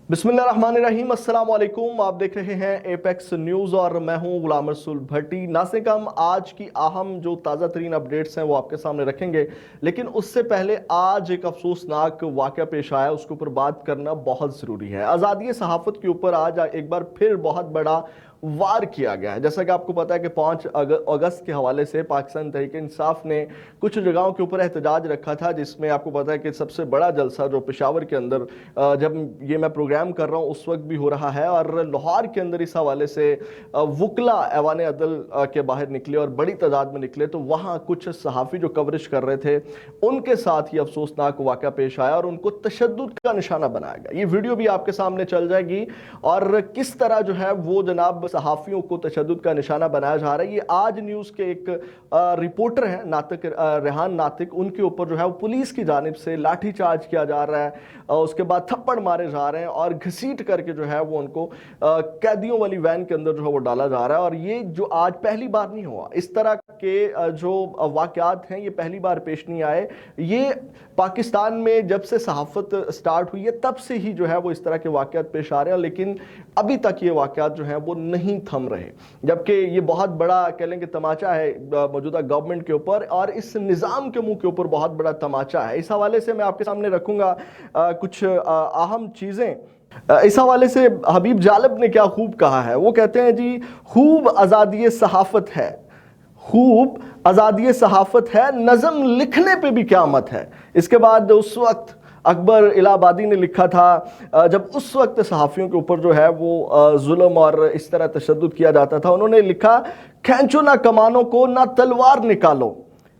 बिस्मिल्लाहिर्रहमानिर्रहीम, अस्सलाम वालेकुम। आप देख रहे हैं एपेक्स न्यूज़ और मैं हूं गुलाम रसूल भट्टी। नाज़रीन, हम आज की अहम जो ताज़ा तरीन अपडेट्स हैं वो आपके सामने रखेंगे, लेकिन उससे पहले आज एक अफसोसनाक वाक़या पेश आया, उसके ऊपर बात करना बहुत ज़रूरी है। आज़ादी सहाफ़त के ऊपर आज एक बार फिर बहुत बड़ा वार किया गया है। जैसा कि आपको पता है कि 5 अगस्त के हवाले से पाकिस्तान तहरीक इंसाफ ने कुछ जगहों के ऊपर एहतजाज रखा था, जिसमें आपको पता है कि सबसे बड़ा जलसा जो पेशावर के अंदर जब ये मैं प्रोग्राम कर रहा हूँ उस वक्त भी हो रहा है, और लाहौर के अंदर इस हवाले से वकला ऐवान अदल के बाहर निकले और बड़ी तादाद में निकले, तो वहाँ कुछ सहाफ़ी जो कवरेज कर रहे थे उनके साथ ही अफसोसनाक वाक़या पेश आया और उनको तशद्दुद का निशाना बनाया गया। ये वीडियो भी आपके सामने चल जाएगी और किस तरह जो है वो जनाब सहाफ़ियों को तशद्दुद का निशाना बनाया जा रहा है। ये आज न्यूज़ के एक रिपोर्टर हैं नातिक रेहान नातिक, उनके ऊपर जो है वो पुलिस की जानिब से लाठी चार्ज किया जा रहा है, उसके बाद थप्पड़ मारे जा रहे हैं और घसीट करके जो है वो उनको कैदियों वाली वैन के अंदर जो है वो डाला जा रहा है। और ये जो आज पहली बार नहीं हुआ, इस तरह के जो वाक़यात हैं ये पहली बार पेश नहीं आए। ये पाकिस्तान में जब से सहाफ़त स्टार्ट हुई है तब से ही जो है वो इस तरह के वाक़यात पेश आ रहे हैं, लेकिन अभी तक ये वाक़यात जो हैं वो नहीं थम रहे। जबकि ये बहुत बड़ा कह लें कि तमाचा है मौजूदा गवर्नमेंट के ऊपर और इस निज़ाम के मुंह के ऊपर बहुत बड़ा तमाचा है। इस हवाले से मैं आपके सामने रखूँगा कुछ अहम चीज़ें। इस हवाले से हबीब जालब ने क्या खूब कहा है, वो कहते हैं जी, खूब आज़ादी सहाफ़त है, खूब आज़ादी सहाफ़त है, नज़म लिखने पे भी क़यामत है। इसके बाद उस वक्त अकबर इलाहाबादी ने लिखा था, जब उस वक्त सहाफ़ियों के ऊपर जो है वो जुल्म और इस तरह तशद्दुद किया जाता था, उन्होंने लिखा, खींचो ना कमानों को ना तलवार निकालो,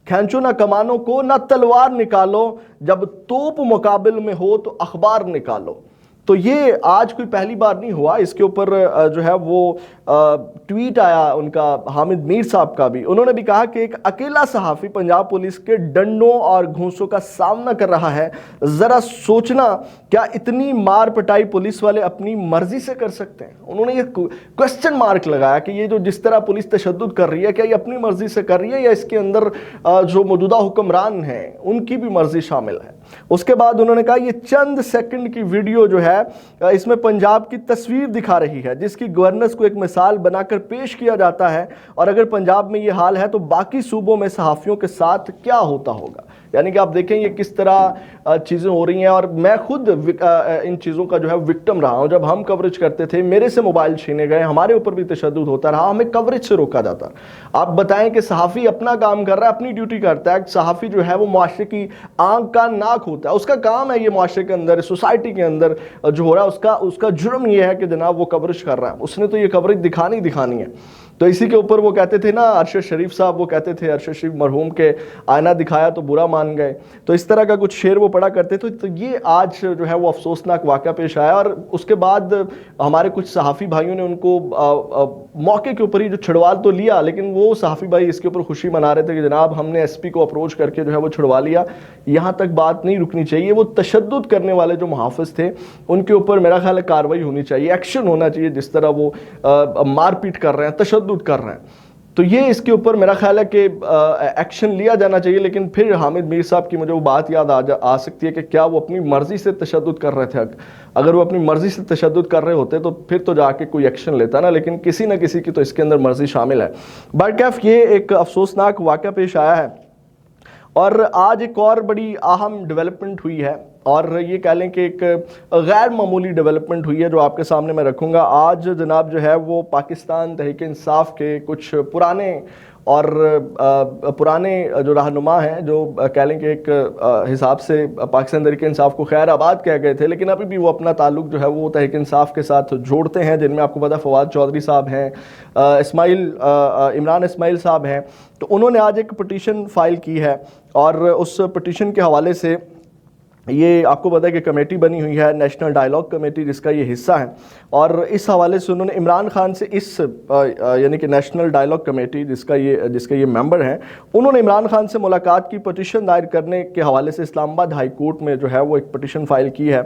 खींचो ना कमानों को ना तलवार निकालो, जब तोप मुकाबिल में हो तो अखबार निकालो। तो ये आज कोई पहली बार नहीं हुआ। इसके ऊपर जो है वो ट्वीट आया उनका हामिद मीर साहब का भी। उन्होंने भी कहा कि एक अकेला सहाफ़ी पंजाब पुलिस के डंडों और घूंसों का सामना कर रहा है, ज़रा सोचना क्या इतनी मार पिटाई पुलिस वाले अपनी मर्जी से कर सकते हैं। उन्होंने ये क्वेश्चन मार्क लगाया कि ये जो जिस तरह पुलिस तशद्दुद कर रही है, क्या ये अपनी मर्जी से कर रही है या इसके अंदर जो मौजूदा हुक्मरान हैं उनकी भी मर्जी शामिल है। उसके बाद उन्होंने कहा, ये चंद सेकंड की वीडियो जो है इसमें पंजाब की तस्वीर दिखा रही है, जिसकी गवर्नेंस को एक मिसाल बनाकर पेश किया जाता है, और अगर पंजाब में ये हाल है तो बाकी सूबों में सहाफ़ियों के साथ क्या होता होगा। यानी कि आप देखें ये किस तरह चीज़ें हो रही हैं। और मैं खुद इन चीज़ों का जो है विक्टिम रहा हूं। जब हम कवरेज करते थे मेरे से मोबाइल छीने गए, हमारे ऊपर भी तशद्दुद होता रहा, हमें कवरेज से रोका जाता। आप बताएं कि सहाफ़ी अपना काम कर रहा है, अपनी ड्यूटी करता है। सहाफ़ी जो है वो मुआशरे की आंख का नाक होता है, उसका काम है ये मुआशरे के अंदर, सोसाइटी के अंदर जो हो रहा है उसका जुर्म ये है कि जनाब वो कवरेज कर रहा है, उसने तो ये कवरेज दिखानी है। तो इसी के ऊपर वो कहते थे ना, अरशद शरीफ साहब वो कहते थे, अरशद शरीफ मरहूम के आईना दिखाया तो बुरा मान गए, तो इस तरह का कुछ शेर वो पढ़ा करते थे। तो ये आज जो है वो अफसोसनाक वाक़या पेश आया। और उसके बाद हमारे कुछ सहाफ़ी भाइयों ने उनको मौके के ऊपर ही जो छुड़वा तो लिया, लेकिन वो सहाफ़ी भाई इसके ऊपर खुशी मना रहे थे कि जनाब हमने एसपी को अप्रोच करके जो है वो छुड़वा लिया। यहाँ तक बात नहीं रुकनी चाहिए, वो तशद्दुद करने वाले जो मुहाफ़िज़ थे उनके ऊपर मेरा ख्याल है कार्रवाई होनी चाहिए, एक्शन होना चाहिए। जिस तरह वो मारपीट कर रहे हैं, तशद्दुद कर रहे हैं, तो ये इसके ऊपर मेरा ख्याल है कि एक्शन लिया जाना चाहिए। लेकिन फिर हामिद मीर साहब की मुझे वो बात याद आ सकती है कि क्या वो अपनी मर्जी से तशद्दुद कर रहे थे। अगर वो अपनी मर्जी से तशद्दुद कर रहे होते तो फिर तो जाके कोई एक्शन लेता ना, लेकिन किसी न किसी की तो इसके अंदर मर्जी शामिल है। बहरकैफ ये एक अफसोसनाक वाक़या पेश आया है। और आज एक और बड़ी अहम डेवलपमेंट हुई है, और ये कह लें कि एक गैर मामूली डेवलपमेंट हुई है जो आपके सामने मैं रखूँगा। आज जनाब जो है वो पाकिस्तान तहरीक इंसाफ के कुछ पुराने जो रहनुमा हैं, जो कह लें कि एक हिसाब से पाकिस्तान तहरीक इंसाफ को खैर आबाद कह गए थे, लेकिन अभी भी वो अपना ताल्लुक जो है वो तहरीक इंसाफ के साथ जोड़ते हैं, जिनमें आपको पता फवाद चौधरी साहब हैं, इमरान इस्माइल साहब हैं। तो उन्होंने आज एक पटिशन फ़ाइल की है, और उस पटिशन के हवाले से ये आपको पता है कि कमेटी बनी हुई है, नेशनल डायलॉग कमेटी, जिसका ये हिस्सा है। और इस हवाले से उन्होंने इमरान खान से यानी कि नेशनल डायलॉग कमेटी जिसका ये मेंबर हैं, उन्होंने इमरान खान से मुलाकात की पटिशन दायर करने के हवाले से इस्लामाबाद हाई कोर्ट में जो है वो एक पटिशन फाइल की है,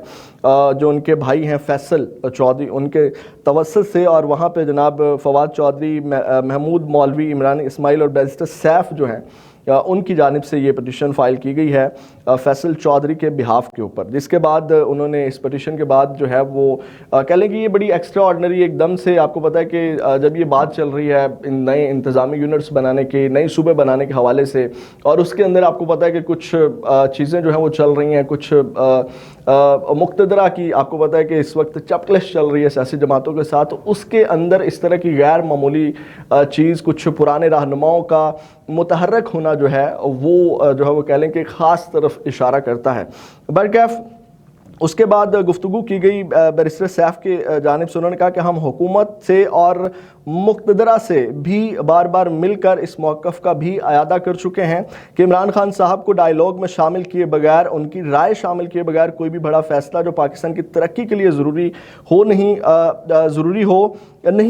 जो उनके भाई हैं फैसल चौधरी, उनके तवस्सुत से। और वहाँ पे जनाब फवाद चौधरी, महमूद मौलवी, इमरान इस्माइल और बैरिस्टर सैफ जो हैं उनकी जानिब से ये पटिशन फ़ाइल की गई है। فیصل چودھری کے بہاف کے اوپر، جس کے بعد انہوں نے اس پٹیشن کے بعد جو ہے وہ کہہ لیں کہ یہ بڑی ایکسٹرا آرڈنری ایک دم سے آپ کو پتہ ہے کہ جب یہ بات چل رہی ہے ان نئے انتظامی یونٹس بنانے کے، نئے صوبے بنانے کے حوالے سے، اور اس کے اندر آپ کو پتہ ہے کہ کچھ چیزیں جو ہیں وہ چل رہی ہیں، کچھ مقتدرہ کی آپ کو پتہ ہے کہ اس وقت چپکلش چل رہی ہے سیاسی جماعتوں کے ساتھ، اس کے اندر اس طرح کی غیر معمولی چیز، کچھ پرانے رہنماؤں کا متحرک ہونا جو ہے وہ کہہ لیں کہ خاص طرف اشارہ کرتا ہے۔ برکیف اس کے بعد گفتگو کی گئی بیرسٹر سیف کی جانب سے، انہوں نے کہا کہ ہم حکومت سے اور مقتدرہ سے بھی بار بار مل کر اس موقف کا بھی اعادہ کر چکے ہیں کہ عمران خان صاحب کو ڈائیلاگ میں شامل کیے بغیر، ان کی رائے شامل کیے بغیر کوئی بھی بڑا فیصلہ جو پاکستان کی ترقی کے لیے ضروری ہو نہیں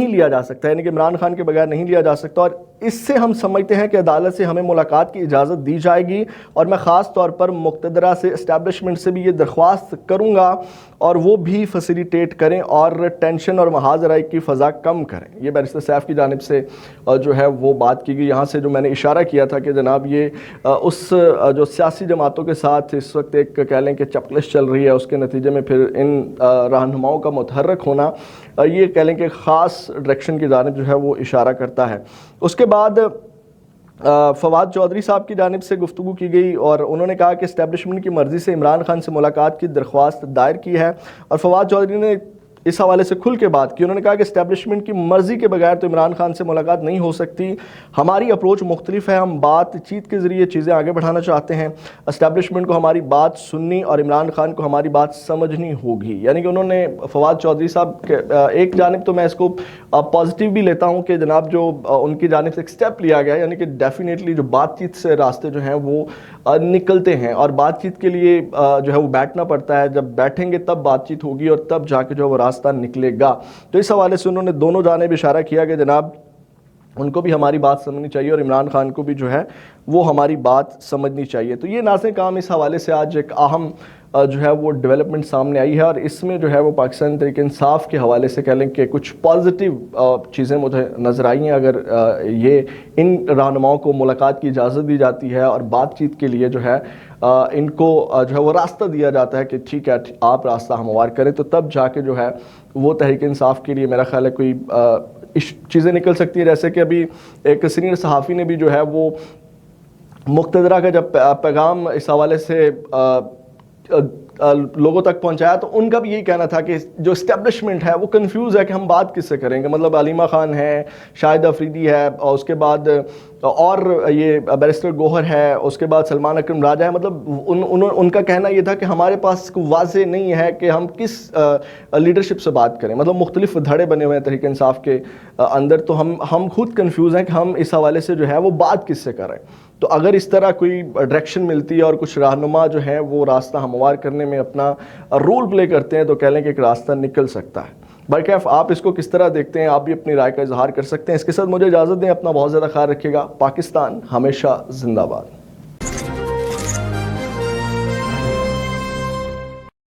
لیا جا سکتا، یعنی کہ عمران خان کے بغیر نہیں لیا جا سکتا، اور اس سے ہم سمجھتے ہیں کہ عدالت سے ہمیں ملاقات کی اجازت دی جائے گی، اور میں خاص طور پر مقتدرہ سے، اسٹیبلشمنٹ سے بھی یہ درخواست کروں گا اور وہ بھی فیسیلیٹیٹ کریں اور ٹینشن اور محاذ رائے کی فضا کم کریں۔ یہ بیرسٹر سیف کی جانب سے جو ہے وہ بات کی گئی۔ یہاں سے جو میں نے اشارہ کیا تھا کہ جناب یہ اس جو سیاسی جماعتوں کے ساتھ اس وقت ایک کہہ لیں کہ چپکلش چل رہی ہے، اس کے نتیجے میں پھر ان رہنماؤں کا متحرک ہونا، یہ کہہ لیں کہ خاص ڈائریکشن کی جانب جو ہے وہ اشارہ کرتا ہے۔ اس کے بعد فواد چودھری صاحب کی جانب سے گفتگو کی گئی اور انہوں نے کہا کہ اسٹیبلشمنٹ کی مرضی سے عمران خان سے ملاقات کی درخواست دائر کی ہے، اور فواد چودھری نے اس حوالے سے کھل کے بات کی۔ انہوں نے کہا کہ اسٹیبلشمنٹ کی مرضی کے بغیر تو عمران خان سے ملاقات نہیں ہو سکتی، ہماری اپروچ مختلف ہے، ہم بات چیت کے ذریعے چیزیں آگے بڑھانا چاہتے ہیں، اسٹیبلشمنٹ کو ہماری بات سننی اور عمران خان کو ہماری بات سمجھنی ہوگی۔ یعنی کہ انہوں نے فواد چودھری صاحب ایک جانب تو میں اس کو پازیٹیو بھی لیتا ہوں کہ جناب جو ان کی جانب سے ایک سٹیپ لیا گیا، یعنی کہ ڈیفینیٹلی جو بات چیت سے راستے جو ہیں وہ نکلتے ہیں، اور بات چیت کے لیے جو ہے وہ بیٹھنا پڑتا ہے، جب بیٹھیں گے تب بات چیت ہوگی اور تب جا کے جو وہ راستہ نکلے گا۔ تو اس حوالے سے انہوں نے دونوں جانب اشارہ کیا کہ جناب ان کو بھی ہماری بات سمجھنی چاہیے اور عمران خان کو بھی جو ہے وہ ہماری بات سمجھنی چاہیے۔ تو یہ ناظرین کام اس حوالے سے آج ایک اہم جو ہے وہ ڈیولپمنٹ سامنے آئی ہے، اور اس میں جو ہے وہ پاکستان تحریک انصاف کے حوالے سے کہہ لیں کہ کچھ پازیٹیو چیزیں مجھے نظر آئی ہیں۔ اگر یہ ان رہنماؤں کو ملاقات کی اجازت دی جاتی ہے اور بات چیت کے لیے جو ہے ان کو جو ہے وہ راستہ دیا جاتا ہے کہ ٹھیک ہے آپ راستہ ہموار کریں، تو تب جا کے جو ہے وہ تحریک انصاف کے لیے میرا خیال ہے کوئی چیزیں نکل سکتی ہیں۔ جیسے کہ ابھی ایک سینئر صحافی نے بھی جو ہے وہ مقتدرہ کا جب پیغام اس حوالے سے لوگوں تک پہنچایا تو ان کا بھی یہی کہنا تھا کہ جو اسٹیبلشمنٹ ہے وہ کنفیوز ہے کہ ہم بات کس سے کریں گے، مطلب علیمہ خان ہے، شاہد افریدی ہے، اور اس کے بعد اور یہ بیرسٹر گوہر ہے، اس کے بعد سلمان اکرم راجہ ہے، مطلب ان کا کہنا یہ تھا کہ ہمارے پاس واضح نہیں ہے کہ ہم کس لیڈرشپ سے بات کریں، مطلب مختلف دھڑے بنے ہوئے ہیں تحریک انصاف کے اندر، تو ہم خود کنفیوز ہیں کہ ہم اس حوالے سے جو ہے وہ بات کس سے کریں۔ تو اگر اس طرح کوئی ڈائریکشن ملتی ہے اور کچھ رہنما جو ہیں وہ راستہ ہموار کرنے میں اپنا رول پلے کرتے ہیں تو کہہ لیں کہ ایک راستہ نکل سکتا ہے۔ برکیف آپ اس کو کس طرح دیکھتے ہیں؟ آپ بھی اپنی رائے کا اظہار کر سکتے ہیں۔ اس کے ساتھ مجھے اجازت دیں، اپنا بہت زیادہ خیال رکھیے گا۔ پاکستان ہمیشہ زندہ باد۔